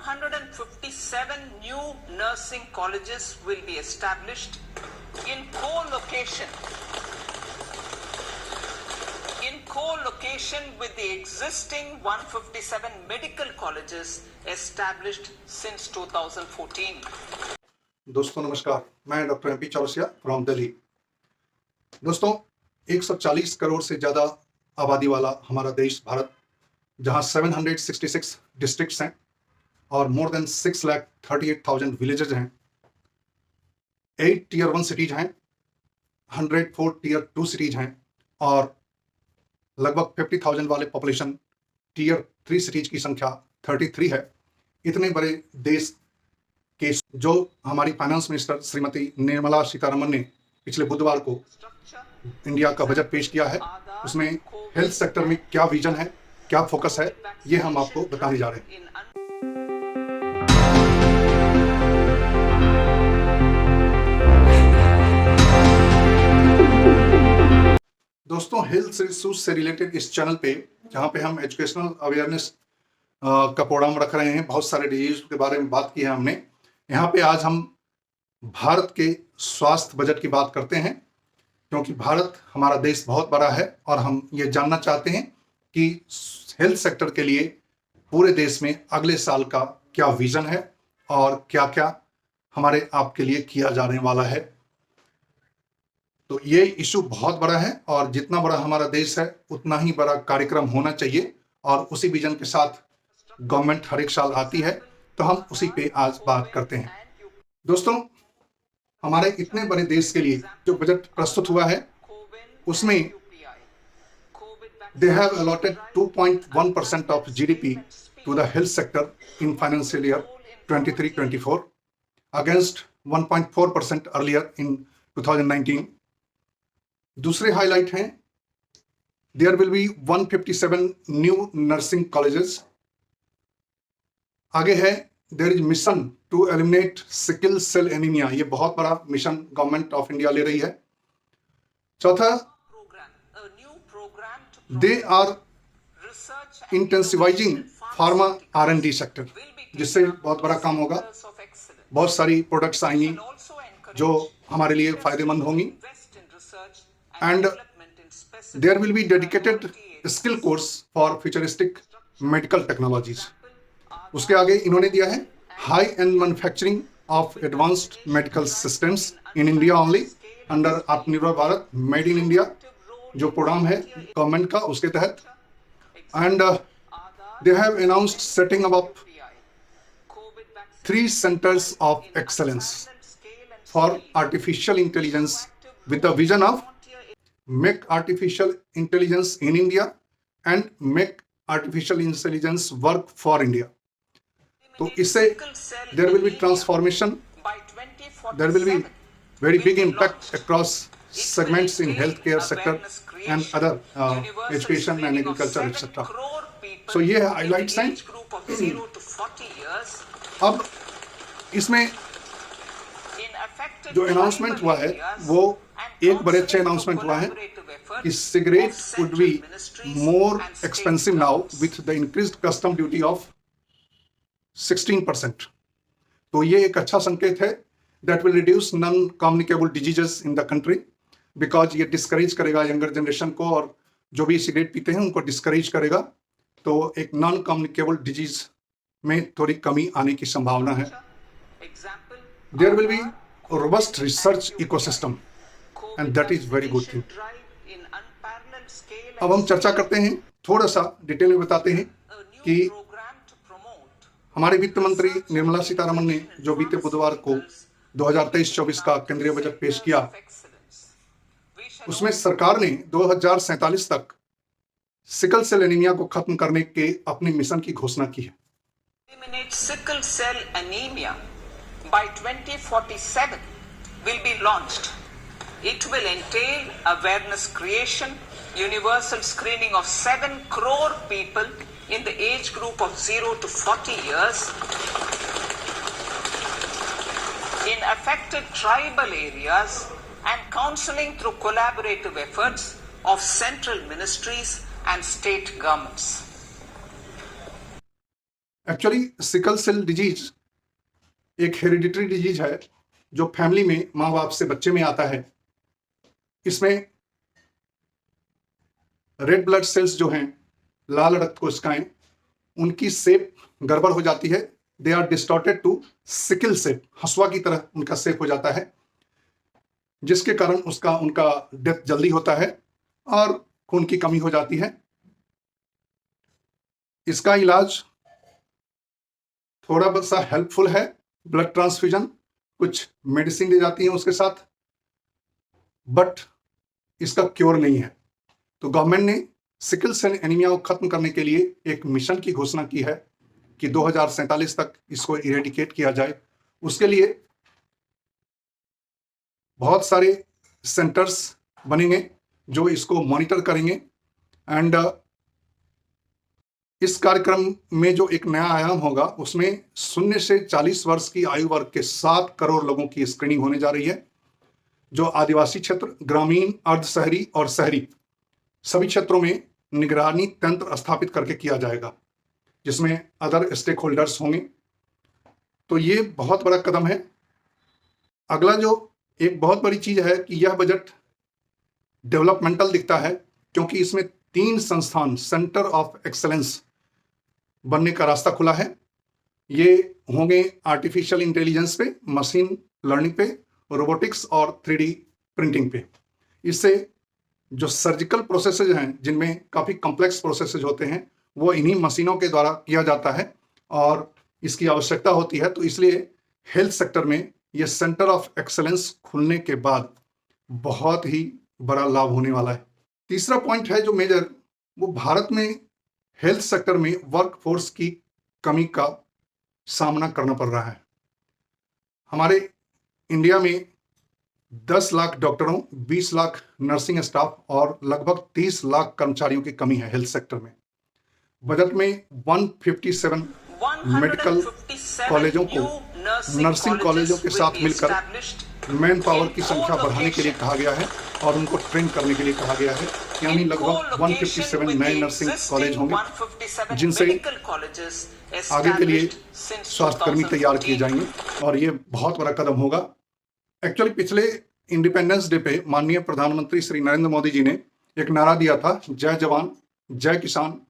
157 new nursing colleges will be established in co-location with the existing 157 medical colleges established since 2014. दोस्तों नमस्कार, मैं doctor MP Chaurasia from Delhi. दोस्तों 140 करोड़ से ज़्यादा आबादी वाला हमारा देश भारत, जहां 766 डिस्ट्रिक्ट्स हैं और मोर देन 6,38,000 विलेजेज हैं, 8 टियर 1 सिटीज हैं, 104 टियर 2 सिटीज हैं और लगभग 50,000 वाले पॉपुलेशन टियर 3 सिटीज की संख्या 33 है। इतने बड़े देश के जो हमारी फाइनेंस मिनिस्टर श्रीमती निर्मला सीतारमण ने पिछले बुधवार को इंडिया का बजट पेश किया है, उसमें हेल्थ सेक्टर में क्या विजन है, क्या फोकस है, ये हम आपको बताने जा रहे हैं। दोस्तों हेल्थ इश्यूज से रिलेटेड इस चैनल पे, जहाँ पे हम एजुकेशनल अवेयरनेस का प्रोग्राम रख रहे हैं, बहुत सारे डिजीज के बारे में बात की है हमने। यहाँ पे आज हम भारत के स्वास्थ्य बजट की बात करते हैं, क्योंकि भारत हमारा देश बहुत बड़ा है और हम ये जानना चाहते हैं कि हेल्थ सेक्टर के लिए पूरे देश में अगले साल का क्या विजन है और क्या क्या हमारे आपके लिए किया जाने वाला है। तो ये इशू बहुत बड़ा है और जितना बड़ा हमारा देश है उतना ही बड़ा कार्यक्रम होना चाहिए और उसी विजन के साथ गवर्नमेंट हर एक साल आती है, तो हम उसी पे आज बात करते हैं। दोस्तों हमारे इतने बड़े देश के लिए जो बजट प्रस्तुत हुआ है उसमें they have allotted 2.1% of GDP to the health sector in financial year 23-24 against 1.4% earlier in 2019. दूसरे हाईलाइट हैं, there will be 157 new nursing colleges. आगे है, there is mission to eliminate sickle cell anemia. ये बहुत बड़ा मिशन गवर्नमेंट ऑफ इंडिया ले रही है। चौथा, they are intensifying pharma R&D sector, जिससे बहुत बड़ा काम होगा। बहुत सारी प्रोडक्ट्स आएंगी जो हमारे लिए फायदेमंद होंगी। And there will be dedicated skill course for futuristic medical technologies. उसके आगे इन्होंने दिया है high end manufacturing of advanced medical systems in India only under आत्मनिर्भर भारत मेड इन इंडिया जो प्रोग्राम है गवर्नमेंट का, उसके तहत। And they have announced setting up 3 centers of excellence for artificial intelligence with the vision of make artificial intelligence in India and make artificial intelligence work for India. तो इससे there will be transformation, there will be very big impact across segments in healthcare sector and other education and agriculture etc. So ये highlights हैं। अब इसमें जो announcement हुआ है वो एक बड़े अच्छे अनाउंसमेंट हुआ है कि cigarette would be more expensive now with the increased custom duty of 16%। तो ये एक अच्छा संकेत है, that will reduce non communicable diseases in the country, because ये डिस्करेज करेगा यंगर जनरेशन को और जो भी सिगरेट पीते हैं उनको डिस्करेज करेगा। तो एक नॉन कम्युनिकेबल डिजीज में थोड़ी कमी आने की संभावना है। There will be robust research ecosystem and that is very good thing. अब हम चर्चा करते हैं, थोड़ा सा डिटेल में बताते हैं कि हमारे वित्त मंत्री निर्मला सीतारमण ने जो बीते बुधवार को 2023-24 का केंद्रीय बजट पेश किया, उसमें सरकार ने 2047 तक सिकल सेल एनीमिया को खत्म करने के अपने मिशन की घोषणा की है। Eliminate sickle cell anemia by 2047 will be launched. It will entail awareness creation, universal screening of 7 crore people in the age group of 0 to 40 years in affected tribal areas and counseling through collaborative efforts of central ministries and state governments. Actually sickle cell disease एक hereditary disease है जो family में माँ बाप से बच्चे में आता है। इसमें रेड ब्लड सेल्स जो हैं, लाल रक्त कोशिकाएं, उनकी शेप गड़बड़ हो जाती है। They are distorted to sickle shape, हसुआ की तरह उनका शेप हो जाता है, जिसके कारण उनका डेथ जल्दी होता है और खून की कमी हो जाती है। इसका इलाज थोड़ा सा हेल्पफुल है, ब्लड ट्रांसफ्यूजन, कुछ मेडिसिन दी जाती है उसके साथ, बट इसका क्योर नहीं है। तो गवर्नमेंट ने सिकल सेल एनीमिया को खत्म करने के लिए एक मिशन की घोषणा की है कि 2047 तक इसको इरेडिकेट किया जाए। उसके लिए बहुत सारे सेंटर्स बनेंगे जो इसको मॉनिटर करेंगे। एंड इस कार्यक्रम में जो एक नया आयाम होगा उसमें 0 से 40 वर्ष की आयु वर्ग के 7 करोड़ लोगों की स्क्रीनिंग होने जा रही है, जो आदिवासी क्षेत्र, ग्रामीण, अर्ध शहरी और शहरी सभी क्षेत्रों में निगरानी तंत्र स्थापित करके किया जाएगा, जिसमें अदर स्टेक होल्डर्स होंगे। तो ये बहुत बड़ा कदम है। अगला जो एक बहुत बड़ी चीज है कि यह बजट डेवलपमेंटल दिखता है, क्योंकि इसमें 3 संस्थान सेंटर ऑफ एक्सेलेंस बनने का रास्ता खुला है। ये होंगे आर्टिफिशियल इंटेलिजेंस पे, मशीन लर्निंग पे, रोबोटिक्स और 3D प्रिंटिंग पे। इससे जो सर्जिकल प्रोसेसेज हैं, जिनमें काफ़ी कॉम्प्लेक्स प्रोसेसेज होते हैं, वो इन्हीं मशीनों के द्वारा किया जाता है और इसकी आवश्यकता होती है। तो इसलिए हेल्थ सेक्टर में ये सेंटर ऑफ एक्सेलेंस खुलने के बाद बहुत ही बड़ा लाभ होने वाला है। तीसरा पॉइंट है जो मेजर, वो भारत में हेल्थ सेक्टर में वर्कफोर्स की कमी का सामना करना पड़ रहा है। हमारे इंडिया में 10 लाख डॉक्टरों, 20 लाख नर्सिंग स्टाफ और लगभग 30 लाख कर्मचारियों की कमी है हेल्थ सेक्टर में। बजट में 157 मेडिकल कॉलेजों को नर्सिंग कॉलेजों के साथ मिलकर मैन पावर की संख्या बढ़ाने के लिए कहा गया है और उनको ट्रेन करने के लिए कहा गया है। यानी लगभग 157 नए नर्सिंग कॉलेज होंगे, जिनसे आगे के लिए स्वास्थ्यकर्मी तैयार किए जाएंगे और ये बहुत बड़ा कदम होगा। एक्चुअली पिछले इंडिपेंडेंस डे पे माननीय प्रधानमंत्री श्री नरेंद्र मोदी जी ने एक नारा दिया था, जय जवान, जय किसान,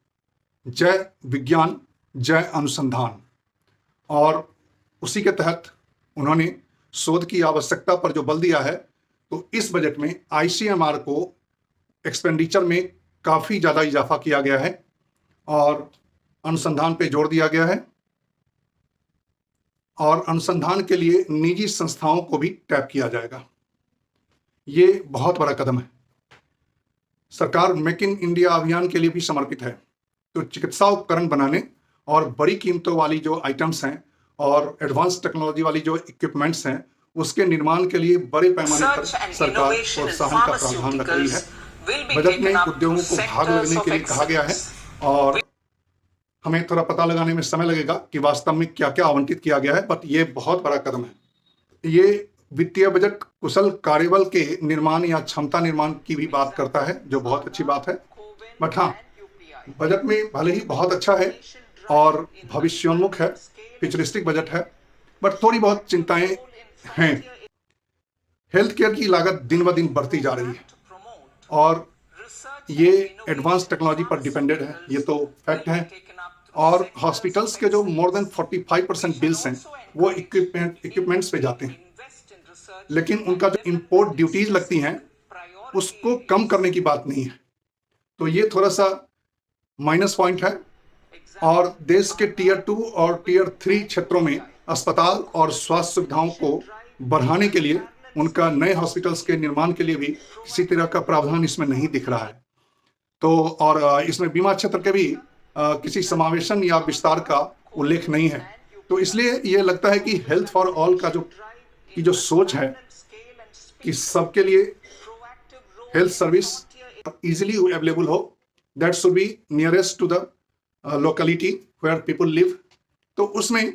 जय विज्ञान, जय अनुसंधान। और उसी के तहत उन्होंने शोध की आवश्यकता पर जो बल दिया है, तो इस बजट में ICMR को एक्सपेंडिचर में काफ़ी ज़्यादा इजाफा किया गया है और अनुसंधान पे जोर दिया गया है और अनुसंधान के लिए निजी संस्थाओं को भी टैप किया जाएगा। ये बहुत बड़ा कदम है। सरकार मेक इन इंडिया अभियान के लिए भी समर्पित है। तो चिकित्सा उपकरण बनाने और बड़ी कीमतों वाली जो आइटम्स हैं और एडवांस टेक्नोलॉजी वाली जो इक्विपमेंट्स हैं, उसके निर्माण के लिए बड़े पैमाने पर सरकार प्रोत्साहन का प्रावधान रख रही है। बजट में उद्योगों को भाग लेने के लिए कहा गया है और हमें थोड़ा पता लगाने में समय लगेगा कि वास्तव में क्या क्या आवंटित किया गया है, बट ये बहुत बड़ा कदम है। ये वित्तीय बजट कुशल कार्यबल के निर्माण या क्षमता निर्माण की भी बात करता है, जो बहुत अच्छी बात है। बट हाँ, बजट में भले ही बहुत अच्छा है और भविष्योन्मुख है, फ्यूचरिस्टिक बजट है, बट थोड़ी बहुत चिंताएं हैं। हेल्थ केयर की लागत दिन ब दिन बढ़ती जा रही है और ये एडवांस टेक्नोलॉजी पर डिपेंडेड है, ये तो फैक्ट है। और हॉस्पिटल्स के जो मोर देन 45% बिल्स हैं वो इक्विपमेंट्स पे जाते हैं, लेकिन उनका जो इंपोर्ट ड्यूटीज लगती हैं उसको कम करने की बात नहीं है। तो ये थोड़ा सा माइनस पॉइंट है। और देश के टियर 2 और टियर 3 क्षेत्रों में अस्पताल और स्वास्थ्य सुविधाओं को बढ़ाने के लिए, उनका नए हॉस्पिटल्स के निर्माण के लिए भी किसी तरह का प्रावधान इसमें नहीं दिख रहा है। तो और इसमें बीमा क्षेत्र के भी किसी समावेशन या विस्तार का उल्लेख नहीं है। तो इसलिए ये लगता है कि हेल्थ फॉर ऑल का जो सोच है कि सबके लिए हेल्थ सर्विस इजीली अवेलेबल हो, that should be nearest to the locality where people live, तो उसमें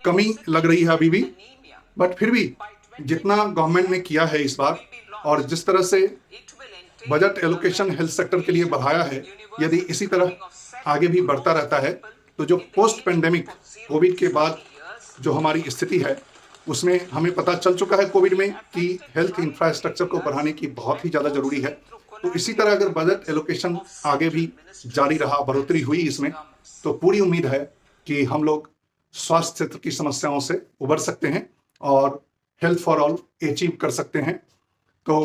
कमी लग रही है अभी भी। बट फिर भी जितना गवर्नमेंट ने किया है इस बार और जिस तरह से बजट एलोकेशन हेल्थ सेक्टर के लिए बढ़ाया है, यदि इसी तरह आगे भी बढ़ता रहता है तो जो पोस्ट पेंडेमिक कोविड के बाद जो हमारी स्थिति है उसमें हमें पता चल चुका है कोविड में कि हेल्थ इंफ्रास्ट्रक्चर को बढ़ाने की बहुत ही ज़्यादा ज़रूरी है। तो इसी तरह अगर बजट एलोकेशन आगे भी जारी रहा, बढ़ोतरी हुई इसमें, तो पूरी उम्मीद है कि हम लोग स्वास्थ्य क्षेत्र की समस्याओं से उबर सकते हैं और हेल्थ फॉर ऑल अचीव कर सकते हैं। तो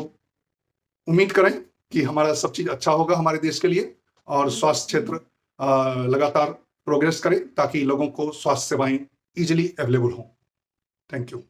उम्मीद करें कि हमारा सब चीज़ अच्छा होगा हमारे देश के लिए और स्वास्थ्य क्षेत्र लगातार प्रोग्रेस करे ताकि लोगों को स्वास्थ्य सेवाएं इजीली अवेलेबल हों। Thank you.